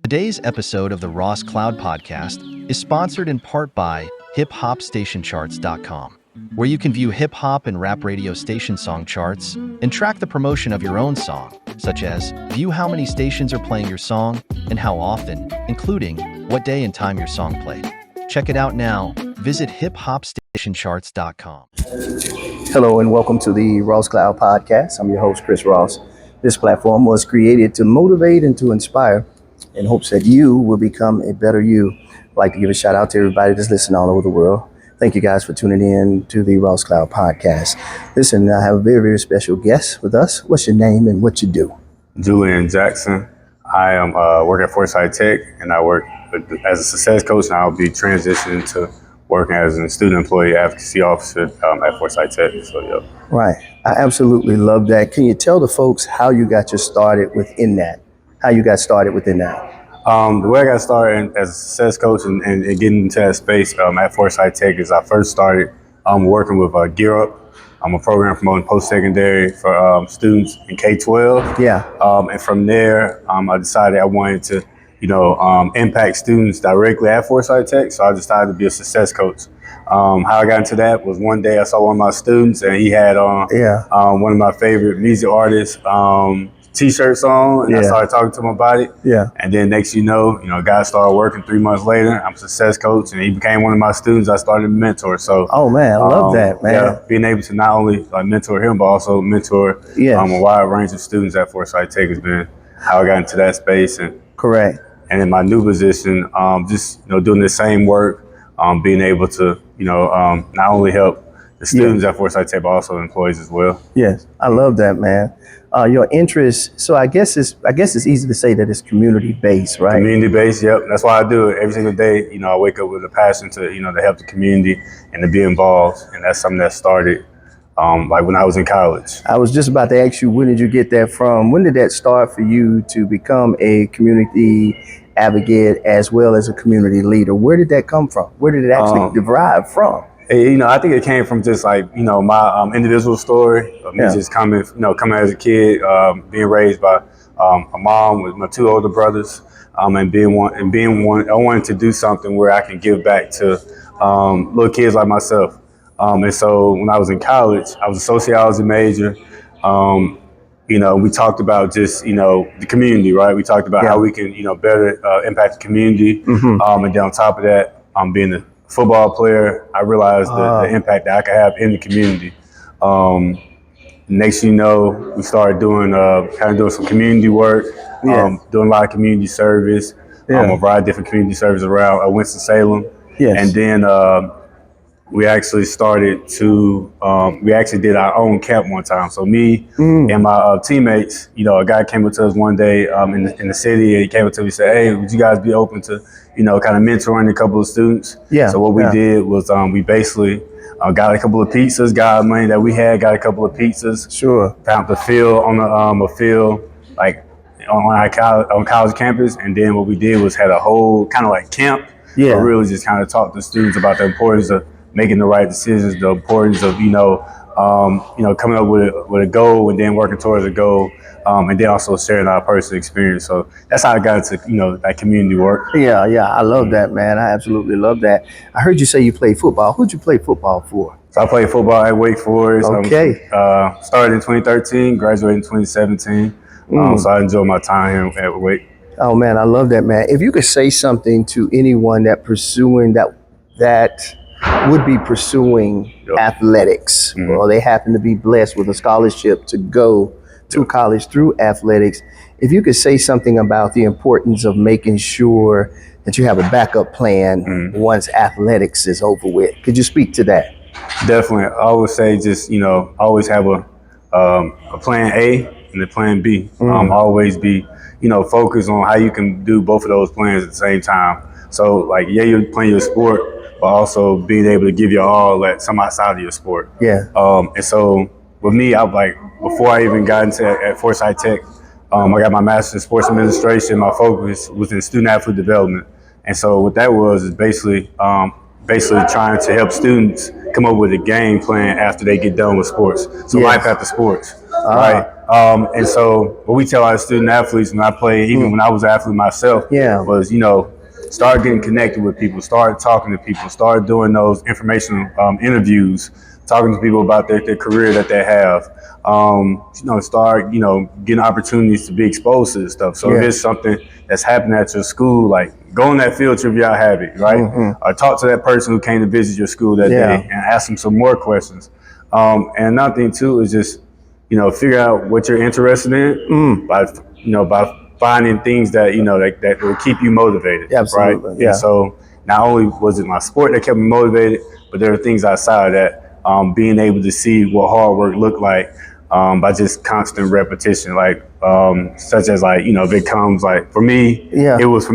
Today's episode of the Ross Cloud Podcast is sponsored in part by hiphopstationcharts.com, where you can view hip-hop and rap radio station song charts and track the promotion of your own song, such as view how many stations are playing your song and how often, including what day and time your song played. Check it out now. Visit hiphopstationcharts.com. Hello and welcome to the Ross Cloud Podcast. I'm your host, Chris Ross. This platform was created to motivate and to inspire in hopes that you will become a better you. I'd like to give a shout out to everybody that's listening all over the world. Thank you guys for tuning in to the Ross Cloud Podcast. Listen, I have a very, very special guest with us. What's your name and what you do? Julian Jackson. I am work at Forsyth Tech, and I work as a success coach, and I'll be transitioning to working as a student employee advocacy officer at Forsyth Tech. So, yeah. Right. I absolutely love that. Can you tell the folks how you got started within that? The way I got started as a success coach and getting into that space at Forsyth Tech is I first started working with Gear Up. I'm a program promoting post-secondary for students in K-12. Yeah. And from there, I decided I wanted to, impact students directly at Forsyth Tech. So I decided to be a success coach. How I got into that was one day I saw one of my students and he had on one of my favorite music artists T-shirts on, and I started talking to him about it. Yeah. And then next guy started working 3 months later. I'm a success coach, and he became one of my students. I started to mentor. So, oh man, I love that, man. Yeah, being able to not only mentor him, but also mentor a wide range of students at Forsyth Tech has been how I got into that space. And correct. And in my new position, doing the same work, being able to not only help the students at Forsyth Tech, but also employees as well. Yes, I love that, man. Your interest, so I guess it's easy to say that it's community-based, right? Community-based, yep. That's why I do it every single day. I wake up with a passion to, to help the community and to be involved. And that's something that started when I was in college. I was just about to ask you, when did you get that from? When did that start for you to become a community advocate as well as a community leader? Where did that come from? Where did it actually derive from? I think it came from just my individual story of me just coming as a kid, being raised by a mom with my 2 older brothers, and I wanted to do something where I can give back to little kids like myself. And so when I was in college, I was a sociology major. We talked about just the community, right? We talked about how we can better impact the community, and then on top of that, being a football player, I realized the impact that I could have in the community. Next we started doing some community work, doing a lot of community service, a variety of different community service around Winston-Salem. Yes. And then we actually started to, we actually did our own camp one time. So me and my teammates, a guy came up to us one day in the city, and he came up to me and said, "Hey, would you guys be open to, kind of mentoring a couple of students?" Yeah. So what we did was we basically got a couple of pizzas, got our money that we had, got a couple of pizzas. Sure. Found the field on a field like on college campus, and then what we did was had a whole kind of like camp. Yeah. But really just kind of talk to students about the importance of making the right decisions, the importance of coming up with a goal and then working towards a goal, and then also sharing our personal experience. So that's how I got into that community work. Yeah, I love that, man. I absolutely love that. I heard you say you played football. Who'd you play football for? So I played football at Wake Forest. Okay. Started in 2013, graduated in 2017. So I enjoyed my time here at Wake. Oh man, I love that, man. If you could say something to anyone that would be pursuing athletics, or they happen to be blessed with a scholarship to go to college through athletics, if you could say something about the importance of making sure that you have a backup plan once athletics is over with, could you speak to that? Definitely. I would say just, always have a plan A and a plan B. Always be, focused on how you can do both of those plans at the same time. So you're playing your sport, but also being able to give your all at some outside of your sport. Yeah. And so with me, before I even got into at Forsyth Tech, I got my master's in sports administration. My focus was in student athlete development. And so what that was is basically trying to help students come up with a game plan after they get done with sports. So life after sports. right? And so what we tell our student athletes when I play, even when I was an athlete myself, was, start getting connected with people, start talking to people, start doing those informational interviews, talking to people about their career that they have, start, getting opportunities to be exposed to this stuff. So if it's something that's happening at your school, like go on that field trip if y'all have it, right? Or talk to that person who came to visit your school that day and ask them some more questions. And another thing too is just, figure out what you're interested in by finding things that, that will keep you motivated. Absolutely. Right? Yeah. And so not only was it my sport that kept me motivated, but there are things outside of that, being able to see what hard work looked like by just constant repetition, like such as like, if it comes like for me, it was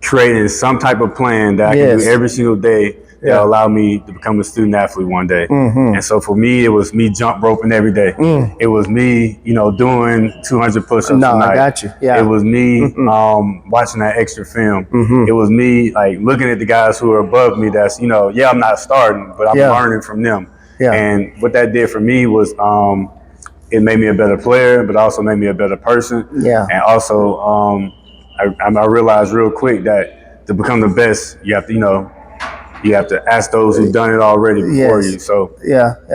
creating some type of plan that I can do every single day that allowed me to become a student athlete one day. And so for me, it was me jump roping every day. It was me, doing 200 push-ups a night. I got you. It was me watching that extra film. It was me like looking at the guys who are above me that's, I'm not starting, but I'm learning from them. And what that did for me was it made me a better player, but also made me a better person. And also I realized real quick that to become the best, you have to, you have to ask those who've done it already before you. So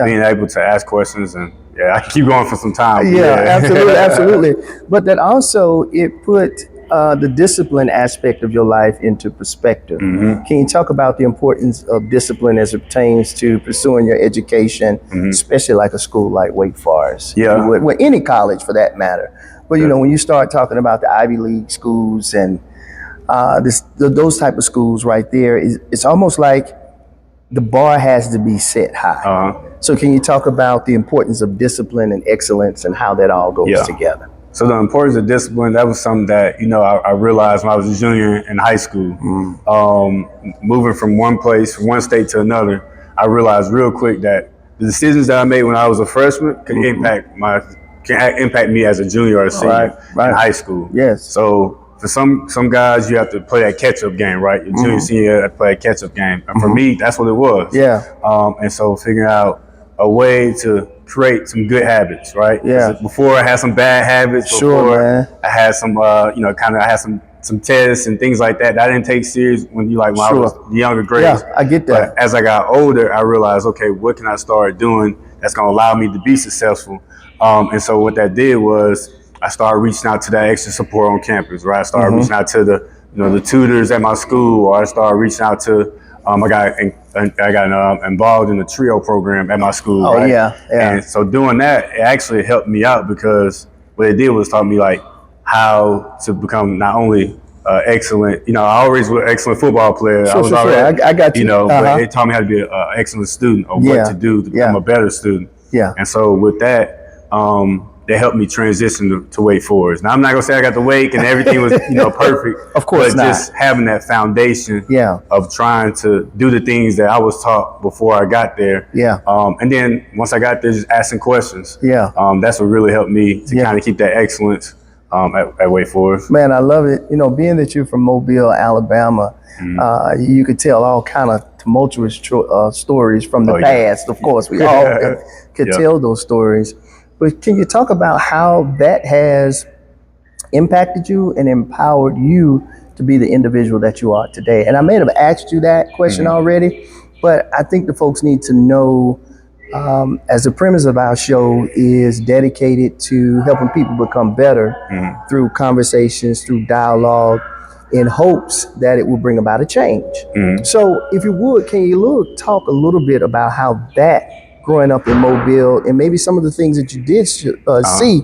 being able to ask questions and I can keep going for some time. Absolutely. But that also, it put the discipline aspect of your life into perspective. Can you talk about the importance of discipline as it pertains to pursuing your education, especially like a school like Wake Forest? Well, any college for that matter. But when you start talking about the Ivy League schools and those type of schools right there, it's almost like the bar has to be set high. So can you talk about the importance of discipline and excellence and how that all goes together? So the importance of discipline, that was something that, I realized when I was a junior in high school. Moving from one place, from one state to another, I realized real quick that the decisions that I made when I was a freshman could impact me as a junior or a senior in high school. So for some guys, you have to play that catch-up game, right? Your junior, senior, you have to play a catch-up game. And for me, that's what it was. And so figuring out a way to create some good habits, right? Before I had some bad habits. I had some, I had some tests and things like that I didn't take serious when I was younger grades. I get that. But as I got older, I realized, okay, what can I start doing that's going to allow me to be successful? And so what that did was I started reaching out to that extra support on campus, right? I started reaching out to the tutors at my school, or I started reaching out to, I got involved in the trio program at my school, right? And so doing that, it actually helped me out because what it did was taught me like how to become not only excellent, I always was an excellent football player. I was already, I got you. But it taught me how to be an excellent student or what to do to become a better student. And so with that, that helped me transition to Wake Forest. Now, I'm not going to say I got the Wake and everything was, perfect. Of course but not. Just having that foundation of trying to do the things that I was taught before I got there. And then once I got there, just asking questions. That's what really helped me to kind of keep that excellence at Wake Forest. Man, I love it. Being that you're from Mobile, Alabama, you could tell all kind of tumultuous stories from the past. Of course, we all could tell those stories. But can you talk about how that has impacted you and empowered you to be the individual that you are today? And I may have asked you that question already, but I think the folks need to know, as the premise of our show is dedicated to helping people become better through conversations, through dialogue, in hopes that it will bring about a change. So if you would, can you talk a little bit about how that growing up in Mobile and maybe some of the things that you did see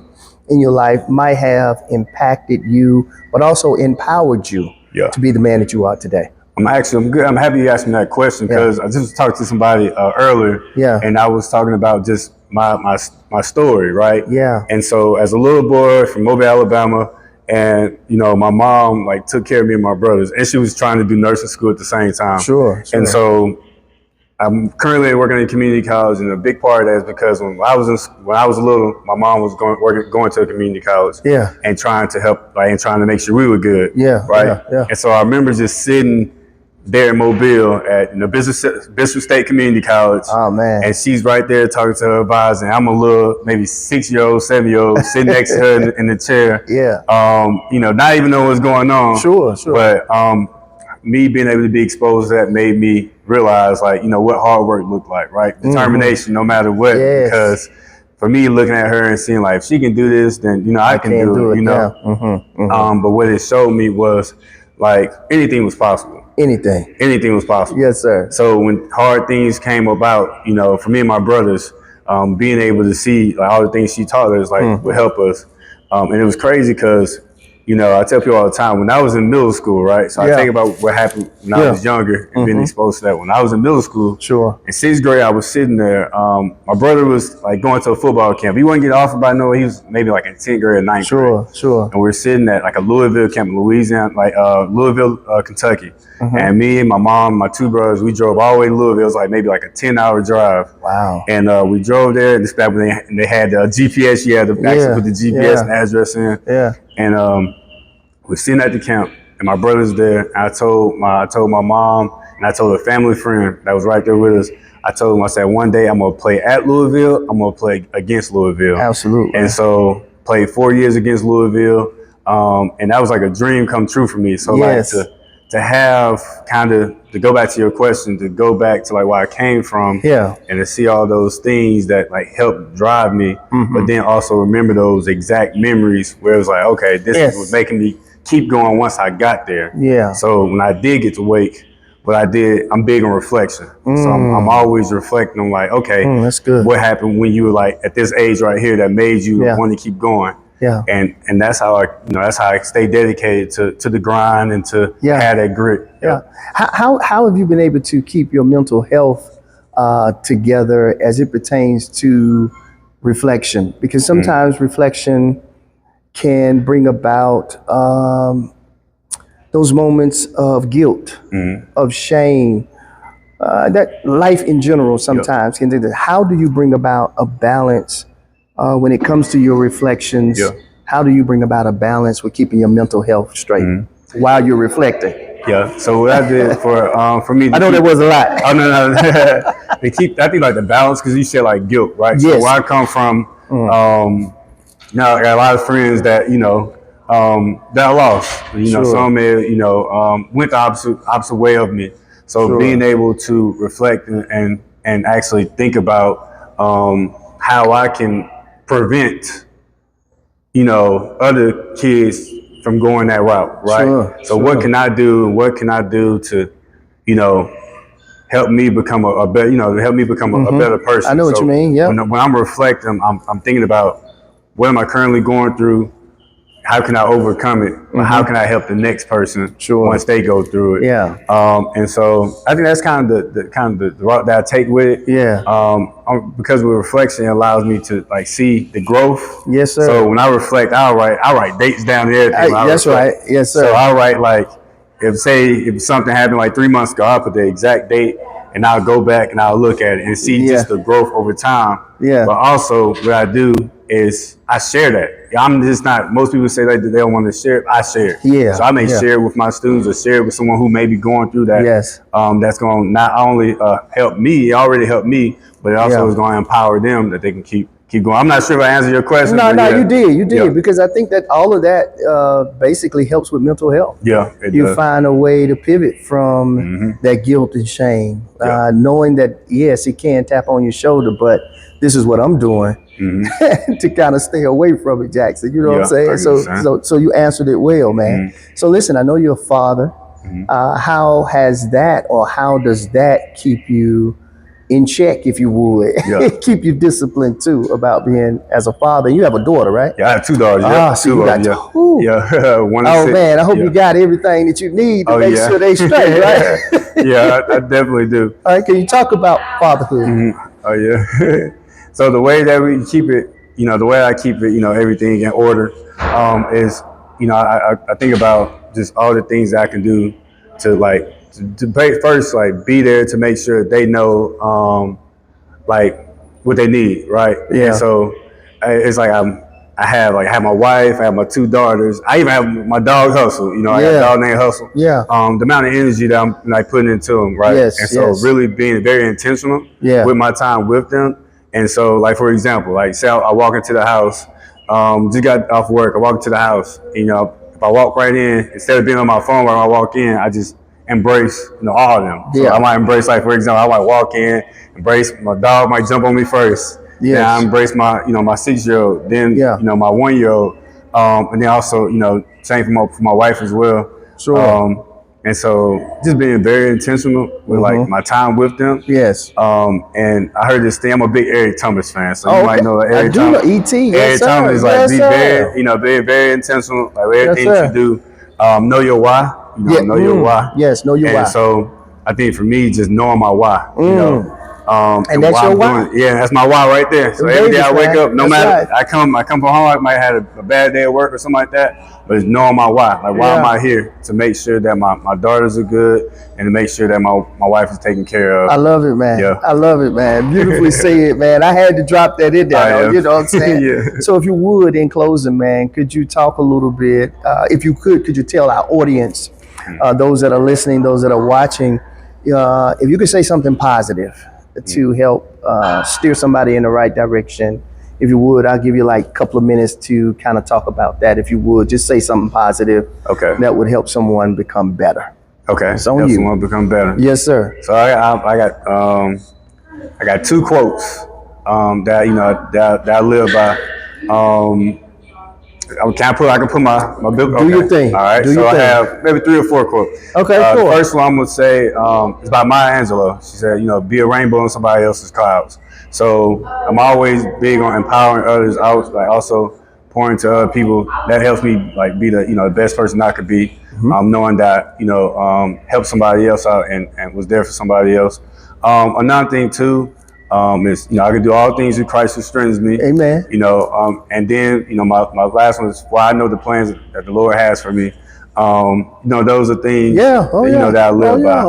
in your life might have impacted you, but also empowered you to be the man that you are today? I'm good. I'm happy you asked me that question because I just talked to somebody earlier and I was talking about just my story, right? And so as a little boy from Mobile, Alabama, and my mom took care of me and my brothers, and she was trying to do nursing school at the same time. And so I'm currently working at a community college, and a big part of that is because when I was little, my mom was going to a community college, and trying to help, and trying to make sure we were good, right? And so I remember just sitting, there in Mobile at Mr. State Community College. Oh man! And she's right there talking to her advisor. And I'm a little maybe 6-year-old, 7-year-old sitting next to her in the chair. Yeah. Not even knowing what's going on. Sure. But me being able to be exposed to that made me realize, like, what hard work looked like, right? Determination, no matter what. Yes. Because for me, looking at her and seeing, like, if she can do this, then I can do it. Yeah. But what it showed me was, like, anything was possible. Anything was possible. Yes, sir. So when hard things came about, for me and my brothers, being able to see, like, all the things she taught us, like, would help us. And it was crazy because, I tell people all the time, when I was in middle school, right? So I think about what happened when I was younger and being exposed to that. When I was in middle school, in 6th grade, I was sitting there. My brother was, like, going to a football camp. He wasn't getting offered by no. He was maybe like in 10th grade or 9th grade. Sure. And we're sitting at, like, a Louisville camp in Louisiana, like Louisville, Kentucky. And me and my mom, my 2 brothers, we drove all the way to Louisville. It was like maybe like a 10-hour drive. Wow. And we drove there. This back when they had GPS. You had to actually put the GPS and address in. Yeah. And we're sitting at the camp, and my brother's there. And I told my mom, and I told a family friend that was right there with us. I told him, I said, one day I'm gonna play at Louisville. I'm gonna play against Louisville. Absolutely. And so played 4 years against Louisville, and that was like a dream come true for me. So like to have kind of, to go back to your question, to go back to like where I came from, and to see all those things that like helped drive me, but then also remember those exact memories where it was like, okay, this is what making me keep going once I got there. Yeah. So when I did get to Wake, what I did, I'm big on reflection. So I'm always reflecting on like, okay, that's good. What happened when you were like at this age right here that made you want to keep going? Yeah. And that's how I stay dedicated to the grind and to have that grit. Yeah. How have you been able to keep your mental health together as it pertains to reflection? Because sometimes reflection can bring about those moments of guilt, of shame, that life in general sometimes can do that. How do you bring about a balance when it comes to your reflections? How do you bring about a balance with keeping your mental health straight while you're reflecting? Yeah. So what I did for me, I know there was a lot. Oh no. To keep, I think like the balance, because you said like guilt, right? Yes. So where I come from, now I got a lot of friends that that I lost. Some may went the opposite way of me. So being able to reflect and actually think about how I can prevent other kids from going that route, right? So what can I do, and what can I do to help me become a better a better person? I know what you mean. Yeah. When I'm reflecting, I'm thinking about what am I currently going through. How can I overcome it? How can I help the next person once they go through it? Yeah. And so I think that's kind of the route that I take with it. Yeah. Because with reflection, it allows me to like see the growth. Yes, sir. So when I reflect, I write dates down there. That's right. Yes, sir. So I write like if something happened like 3 months ago, I'll put the exact date and I'll go back and I'll look at it and see just the growth over time. Yeah. But also what I do is I share that. I'm just not, most people say like they don't want to share it. I share it. Yeah. So I may share it with my students or share it with someone who may be going through that. Yes. That's going to not only help me, it already helped me, but it also is going to empower them that they can keep going. I'm not sure if I answered your question. No, you did, because I think that all of that basically helps with mental health. Yeah, you find a way to pivot from that guilt and shame, knowing that yes, it can tap on your shoulder, but this is what I'm doing to kind of stay away from it, Jackson. You know what I'm saying? So you answered it well, man. So listen, I know you're a father. How has that, or how does that keep you in check, if you would, keep you disciplined too about being as a father? You have a daughter, right? Yeah, I have 2 daughters. So you got two. Yeah. One is 6. Man, I hope you got everything that you need to make sure they straight, right? Yeah, I definitely do. All right, can you talk about fatherhood? Oh yeah. So the way that we keep it, the way I keep it, everything in order, is, I think about just all the things that I can do to first be there to make sure they know like what they need, right? Yeah. And so it's like I have my wife, I have my 2 daughters. I even have my dog Hustle. You know, I got a dog named Hustle. Yeah. The amount of energy that I'm like putting into them, right? Yes. And so really being very intentional with my time with them. And so, like for example, like say I walk into the house, just got off work. I walk into the house. You know, if I walk right in, instead of being on my phone when I walk in, I just embrace all of them. So I might embrace, like for example, I might walk in, embrace my dog might jump on me first. Yes. Then I embrace my, my 6-year-old, then, my 1-year-old. And then also, same for my wife as well. Sure. And so just being very intentional with like my time with them. Yes. And I heard this thing, I'm a big Eric Thomas fan. So you might know Eric Thomas. I do know E.T. Eric Thomas is like, be very, very, very intentional. Like with everything you do, know your why. Know your why. Yes, know your why. And so I think for me, just knowing my why, and that's your why. That's my why right there. So every day I wake up, no matter I come from home, I might have a bad day at work or something like that, but it's knowing my why. Like why am I here? To make sure that my daughters are good and to make sure that my wife is taken care of. I love it, man. Yeah. I love it, man. Beautifully said, man. I had to drop that in there. You know what I'm saying? So if you would, in closing, man, could you talk a little bit, if you could you tell our audience, those that are listening, those that are watching, if you could say something positive to help steer somebody in the right direction. If you would, I'll give you like a couple of minutes to kind of talk about that. If you would, just say something positive that would help someone become better. Okay, it's on help you. Someone become better. Yes, sir. So I got 2 quotes that I live by. I can put my book. Do your thing. All right. I have maybe 3 or 4 quotes. Okay, cool. The first one I'm gonna say is by Maya Angelou. She said, be a rainbow in somebody else's clouds. So I'm always big on empowering others. I was like also pouring to other people. That helps me like be the best person I could be. Knowing that help somebody else out and was there for somebody else. Another thing too. Is I can do all things through Christ who strengthens me. Amen. And then my last one is I know the plans that the Lord has for me. Those are things that I live by.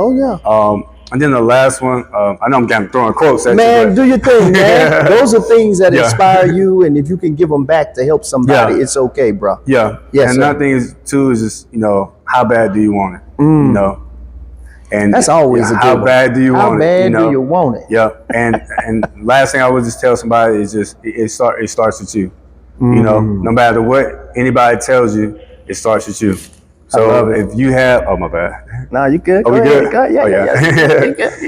And then the last one, I know I'm kind of throwing quotes at you. Man, do your thing, man. Those are things that inspire you, and if you can give them back to help somebody, it's okay, bro. Yeah. Yes. And another thing is just how bad do you want it? And that's always a good how bad do you want it? How bad do you want it? Yeah. And last thing I would just tell somebody is just it starts with you. No matter what anybody tells you, it starts with you. So if you have my bad. No, you good. Are we good? Yeah.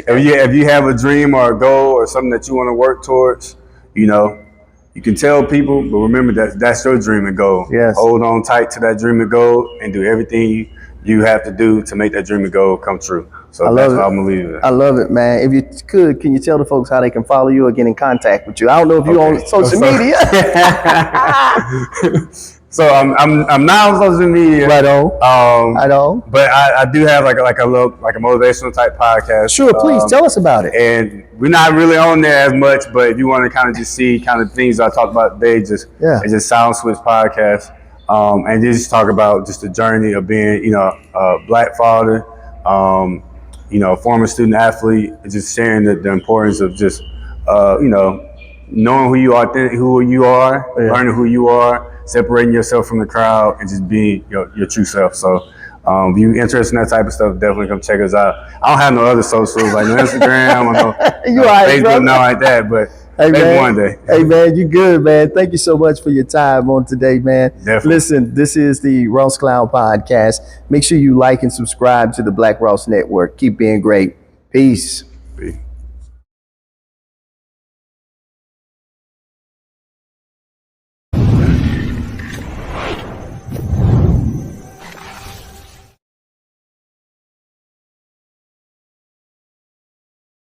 If you have a dream or a goal or something that you want to work towards, you can tell people, but remember that's your dream and goal. Yes. Hold on tight to that dream and goal and do everything you have to do to make that dream and goal come true. So that's how I'm gonna leave it. I love it, man. If you could, can you tell the folks how they can follow you or get in contact with you? I don't know if you're on social media. So I'm not on social media. Right on. But I do have like a little like a motivational type podcast. Sure, please tell us about it. And we're not really on there as much, but if you want to kind of just see kind of things I talked about today, it's just Sound Switch Podcast. And just talk about just the journey of being, a Black father, former student athlete, just sharing the importance of just, knowing who you are, learning who you are, separating yourself from the crowd, and just being your true self. So if you're interested in that type of stuff, definitely come check us out. I don't have no other socials like no Instagram or no Facebook, not like that, but maybe one day. Hey, man, you good, man. Thank you so much for your time on today, man. Definitely. Listen, this is the Ross Cloud Podcast. Make sure you like and subscribe to the Black Ross Network. Keep being great. Peace.